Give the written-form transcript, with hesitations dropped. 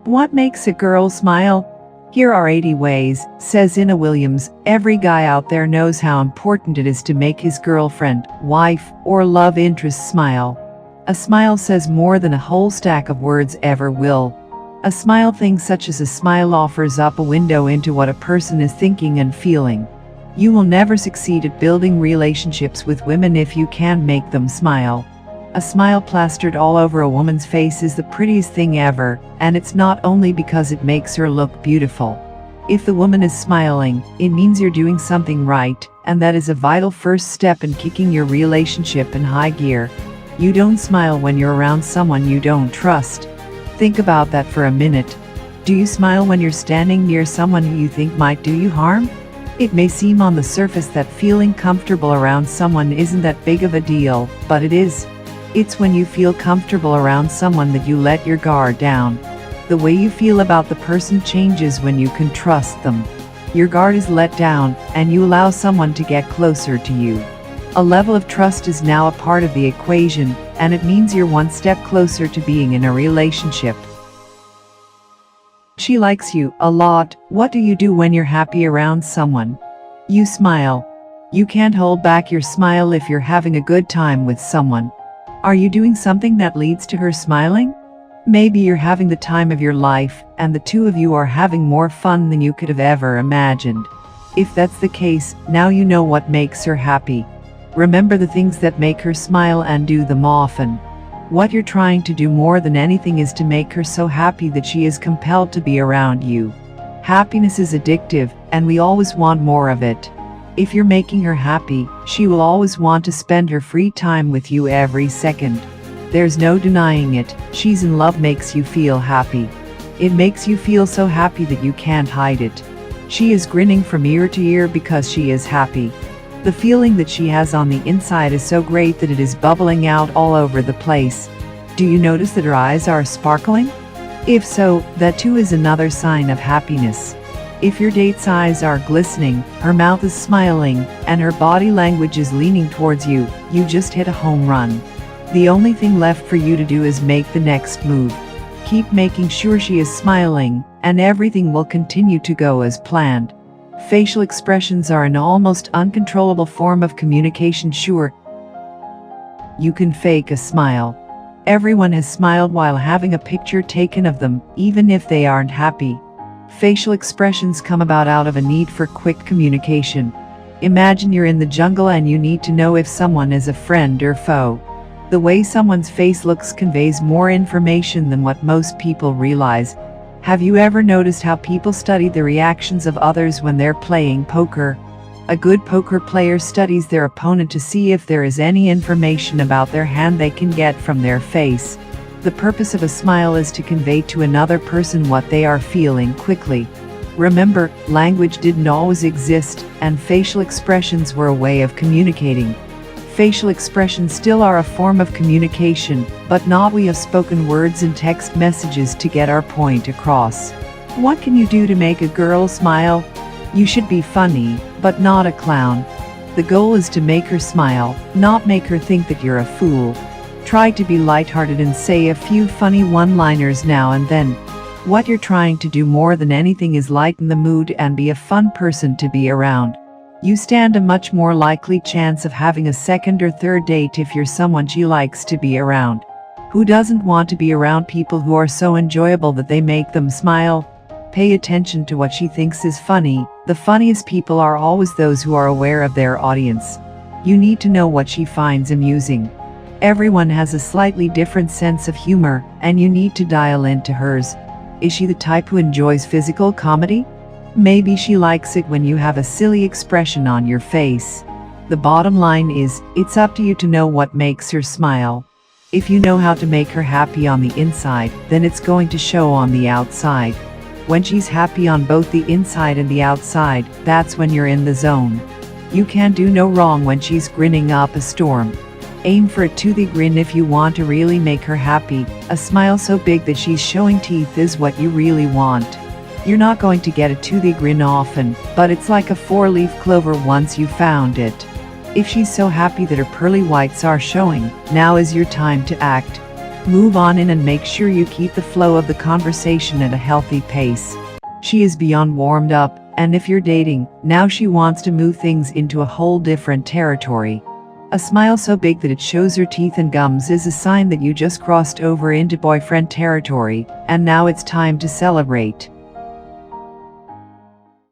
What makes a girl smile? Here are 80 ways, says Ina Williams. Every guy out there knows how important it is to make his girlfriend, wife, or love interest smile. A smile says more than a whole stack of words ever will. A smile thing such as a smile offers up a window into what a person is thinking and feeling. You will never succeed at building relationships with women if you can't make them smile. A smile plastered all over a woman's face is the prettiest thing ever, and it's not only because it makes her look beautiful. If the woman is smiling, it means you're doing something right, and that is a vital first step in kicking your relationship in high gear. You don't smile when you're around someone you don't trust. Think about that for a minute. Do you smile when you're standing near someone who you think might do you harm? It may seem on the surface that feeling comfortable around someone isn't that big of a deal, but it is. It's when you feel comfortable around someone that you let your guard down. The way you feel about the person changes when you can trust them. Your guard is let down, and you allow someone to get closer to you. A level of trust is now a part of the equation, and it means you're one step closer to being in a relationship. She likes you a lot. What do you do when you're happy around someone? You smile. You can't hold back your smile if you're having a good time with someone. Are you doing something that leads to her smiling? Maybe you're having the time of your life, and the two of you are having more fun than you could have ever imagined. If that's the case, now you know what makes her happy. Remember the things that make her smile and do them often. What you're trying to do more than anything is to make her so happy that she is compelled to be around you. Happiness is addictive, and we always want more of it. If you're making her happy, she will always want to spend her free time with you every second. There's no denying it, she's in love makes you feel happy. It makes you feel so happy that you can't hide it. She is grinning from ear to ear because she is happy. The feeling that she has on the inside is so great that it is bubbling out all over the place. Do you notice that her eyes are sparkling? If so, that too is another sign of happiness. If your date's eyes are glistening, her mouth is smiling, and her body language is leaning towards you, you just hit a home run. The only thing left for you to do is make the next move. Keep making sure she is smiling, and everything will continue to go as planned. Facial expressions are an almost uncontrollable form of communication. Sure, you can fake a smile. Everyone has smiled while having a picture taken of them, even if they aren't happy. Facial expressions come about out of a need for quick communication. Imagine you're in the jungle and you need to know if someone is a friend or foe. The way someone's face looks conveys more information than what most people realize. Have you ever noticed how people study the reactions of others when they're playing poker? A good poker player studies their opponent to see if there is any information about their hand they can get from their face. The purpose of a smile is to convey to another person what they are feeling quickly. Remember, language didn't always exist, and facial expressions were a way of communicating. Facial expressions still are a form of communication, but not we have spoken words and text messages to get our point across. What can you do to make a girl smile? You should be funny, but not a clown. The goal is to make her smile, not make her think that you're a fool. Try to be lighthearted and say a few funny one-liners now and then. What you're trying to do more than anything is lighten the mood and be a fun person to be around. You stand a much more likely chance of having a second or third date if you're someone she likes to be around. Who doesn't want to be around people who are so enjoyable that they make them smile? Pay attention to what she thinks is funny. The funniest people are always those who are aware of their audience. You need to know what she finds amusing. Everyone has a slightly different sense of humor, and you need to dial into hers. Is she the type who enjoys physical comedy? Maybe she likes it when you have a silly expression on your face. The bottom line is, it's up to you to know what makes her smile. If you know how to make her happy on the inside, then it's going to show on the outside. When she's happy on both the inside and the outside, that's when you're in the zone. You can't do no wrong when she's grinning up a storm. Aim for a toothy grin if you want to really make her happy. A smile so big that she's showing teeth is what you really want. You're not going to get a toothy grin often, but it's like a four-leaf clover once you found it. If she's so happy that her pearly whites are showing, now is your time to act. Move on in and make sure you keep the flow of the conversation at a healthy pace. She is beyond warmed up, and if you're dating, now she wants to move things into a whole different territory. A smile so big that it shows her teeth and gums is a sign that you just crossed over into boyfriend territory, and now it's time to celebrate.